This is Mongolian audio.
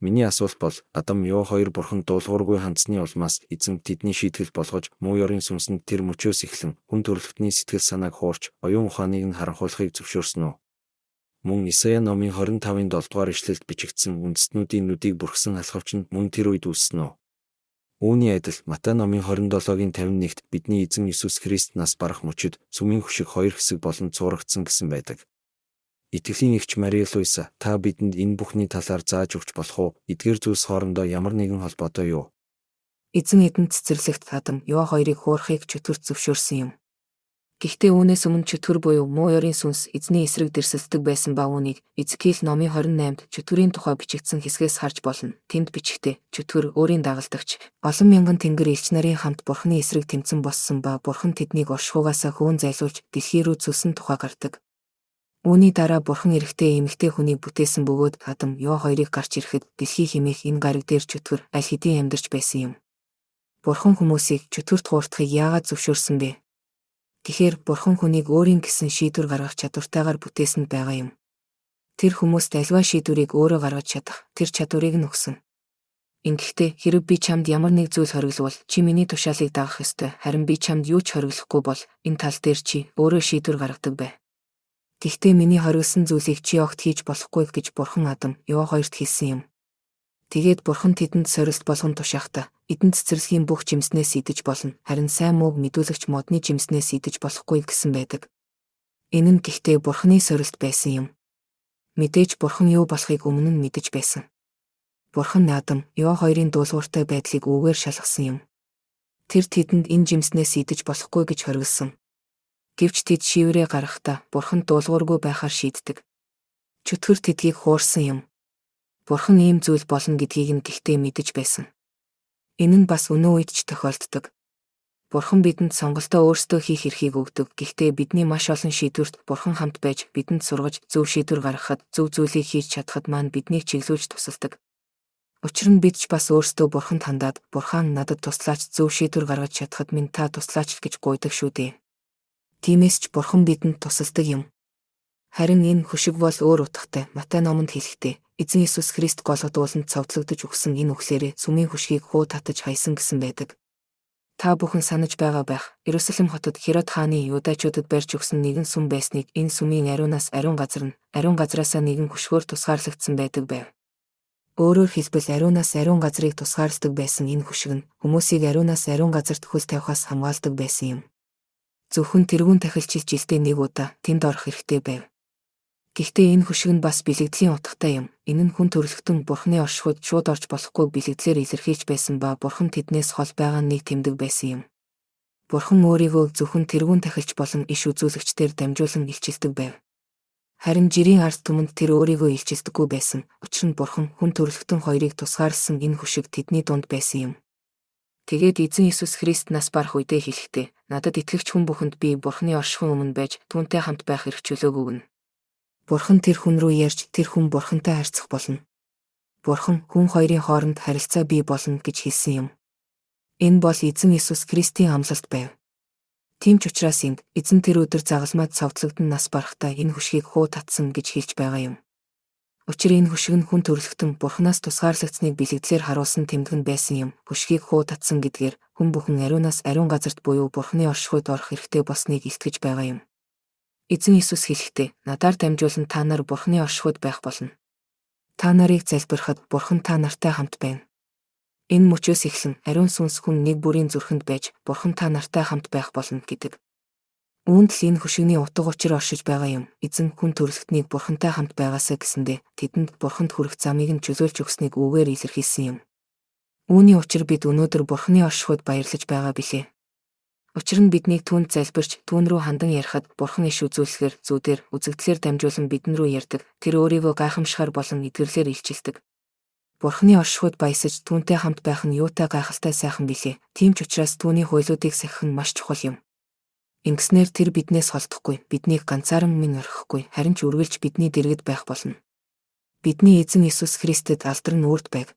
Миний асуулт бол Адам Ёо хоёр бурхан дуулуургүй хандсны улмаас эзэн тэдний шийтгэл болгож муу ёрын сүнсэнд тэр мөчөөс эхлэн хүн төрөлхтний сэтгэл санааг хуурч оюун ухааныг нь харанхуулахыг зөвшөөрсөн үү? Мөн Исая номын 25-ын 7 дугаар ишлэлд бичигдсэн үндэстнүүдийн нүдийг бүрхсэн алхавч нь мөн тэр үед үүссэн үү? Үүний адил Матай номын 27-гийн 51-т бидний эзэн Иесус Христ нас барах мөчид сүмийн хөшиг хоёр хэсэг болон цуурагдсан гэсэн байдаг. Итгэлийн эгч Мари Луиса, та бидэнд энэ бүхний талаар зааж өгч болох уу? Эдгээр зүйлс хоорондоо ямар нэгэн холбоотой юу? Эзэн эдэнд цэцэрлэгт Адам Ёо хоёрыг хуурахыг чөтгөрт зөвшөөрсөн юм. Гэхдээ үүнээс өмнө чөтгөр буюу муу ёрын сүнс эзний эсрэг дэрсэлдэг байсан ба үүнийг Эзекиэл номын 28-д чөтгөрийн тухай бичигдсэн хэсгээс харж болно. Тэнд бичгтээ чөтгөр өөрийн дагалдагч олон мянган тэнгэр элч нарын хамт Бурханы эсрэг тэмцэн боссон ба Бурхан тэднийг оршихугаасаа хөөн зайлуулж дэлхий рүү цөсөн тухай гардаг. Үүний дараа Бурхан эрэгтэй эмэгтэй хүнийг бүтээсэн бөгөөд Адам Ёо хоёрыг гарч ирэхэд дэлхий хэмээх энэ гариг дээр чөтгөр аль хэдийн амьдарч байсан юм. Бурхан хүмүүсийг чөтгөрт хуурдахыг яагаад зөвшөөрсөн бэ? Тэгэхээр Бурхан хүнийг өөрийн гэсэн шийдвэр гаргах чадвартайгаар бүтээсэнд байгаа юм. Тэр хүмүүст аливаа шийдвэрийг өөрөө гаргаж чадах тэр чадварыг нь өгсөн. Ингэхдээ хэрэв би чамд ямар нэг зүйл хоригловол чи миний тушаалыг дагах ёстой. Харин би чамд юу ч хориглохгүй бол энэ тал дээр чи өөрөө шийдвэр гаргадаг бай. Гэхдээ миний хориглосон зүйлийг чи огт хийж болохгүй гэж Бурхан Адам Ёо хоёрт хэлсэн юм. Тэгээд Бурхан тэдэнд сорилт болгон тушаахта эдэн цэцэрлэгийн бүх жимснээс идэж болно. Харин сайн мууг мэдүүлэгч модны жимснээс идэж болохгүй гэсэн байдаг. Энэ нь гэхдээ Бурханы сорилт байсан юм. Мэдээж Бурхан юу болохыг өмнө нь мэдэж байсан. Бурхан Адам Ёо хоёрын дуулууртай байдлыг үүгээр шалгасан юм. Тэр тэдэнд энэ жимснээс идэж болохгүй гэж хориглосон. Гэвч тэд шийврээ гаргахдаа Бурхан дуулуургүй байхаар шийддэг. Чөтгөр тэдгийг хуурсан юм. Бурхан ийм зүйл болно гэдгийг нь гэхдээ мэдэж байсан. Энэ нь бас өнөө үед ч тохиолддог. Бурхан бидэнд сонголтоо өөрсдөө хийх эрхийг өгдөг. Гэхдээ бидний маш олон шийдвэрт Бурхан хамт байж бидэнд сургаж зөв шийдвэр гаргахад, зөв зүйлийг хийж чадхад маань биднийг чиглүүлж тусалдаг. Учир нь бид ч бас өөрсдөө Бурханд хандаад Бурхан надад туслаач, зөв шийдвэр гаргаж чадхад минь та туслаач гэж гуйдаг шүү дээ. Тиймээс ч Бурхан бидэнд тусалдаг юм. Харин энэ хөшиг бол өөр утгатай. Матай номонд хэлэхдээ эзэн Иесус Христ голгод ууланд цовдлогдож өгсөн энэ үхлээрээ сүмийн хөшгийг хуу татаж хайсан гэсэн байдаг. Та бүхэн санаж байгаа байх. Иерусалим хотод Херод хааны юдачуудад барьж өгсөн нэгэн сүм байсныг энэ сүмийн ариунаас ариун газар нь, ариун газраасаа нэгэн хөшгөөр тусгаарлагдсан байдаг байв. Өөрөөр хэлбэл ариунаас ариун газрыг тусгаарладаг байсан энэ хөшиг нь хүмүүсийг ариунаас ариун газарт хөл тавихаас хамгаалдаг байсан юм. Зөвхөн тэрүүн тахилчид жилдээ нэг удаа тэнд орох хэрэгтэй байв. Гэхдээ энэ хөшиг нь бас бэлэгдлийн утгатай юм. Энэ нь хүн төрөлхтөн Бурханы оршихуйд шууд орж болохгүй бэлэгдлэр илэрхийлж байсан ба Бурхан тэднээс хол байгаа нэг тэмдэг байсан юм. Бурхан өөрийгөө зөвхөн тэрүүн тахилч болон иш үзүүлэгчдээр дамжуулан илчилдэг байв. Харин жирийн ард түмэнд тэр өөрийгөө илчилдэггүй байсан. Учир нь Бурхан хүн төрөлхтөн хоёрыг тусгаарласан энэ хөшиг тэдний дунд байсан юм. Тэгээд эзэн Иесус Христ нас барах үедээ хэлэхдээ надад итгэгч хүн бүхэнд би Бурханы оршихуйн өмнө байж түүнтэй хамт байх эрх чөлөөг өгнө. Бурхан тэр хүн рүү ярьж тэр хүн Бурхантай харьцах болно. Бурхан хүн хоёрын хооронд харилцаа бий болно гэж хэлсэн юм. Энэ бол эзэн Иесус Христийн амлалт байв. Тийм ч учраас энд эзэн тэр өдөр загалмайд цовдлогдсон нас барахдаа энэ хөшгийг хуу татсан гэж хэлж байгаа юм. Учир энэ хөшиг нь хүн төрөлхтөн Бурханаас тусгаарлагдсныг бэлэгдлэр харуулсан тэмдэг нь байсан юм. Хөшгийг хуу татсан гэдгээр хүн бүхэн ариунаас ариун газарт буюу Бурханы оршихуйд орох хэрэгтэй болсныг илтгэж байгаа юм. Эзэн Иесус хэлэхдээ надаар дамжуулан та нар Бурханы оршихуйд байх болно. Та нарыг залбирахад Бурхан та нартай хамт байна. Энэ мөчөөс эхлэн ариун сүнс хүн нэг бүрийн зүрхэнд байж Бурхан та нартай хамт байх болно гэдэг. Үүнд л энэ хөшигний утга учир оршиж байгаа юм. Эзэн хүн төрөлхтнийг Бурхантай хамт байгаасаа гэсэндэ тэдэнд Бурханд хүрэх замыг нь чөлөөлж өгснийг үгээр илэрхийлсэн юм. Үүний учир бид өнөөдөр Бурханы оршихуйд баярлаж байгаа билээ. Учир нь биднийг түүнд залбирч түүн рүү хандан ярихад Бурхан иш үзүүлэхээр зүудээр үзэгдлээр дамжуулан бидэн рүү ярьдаг. Тэр өөрийгөө гайхамшигар болон эдгэрлэр илчилдэг. Бурханы оршихуйд баясаж түүнтэй хамт байх нь юутай гайхалтай сайхан билээ. Тийм ч учраас түүний хуйлуудыг сахих нь маш чухал юм. Ингэснээр тэр биднээс холдохгүй, биднийг ганцааран минь орхихгүй, харин ч үргэлж бидний дэргэд байх болно. Бидний эзэн Иесус Христэд алдар нь үрд байг.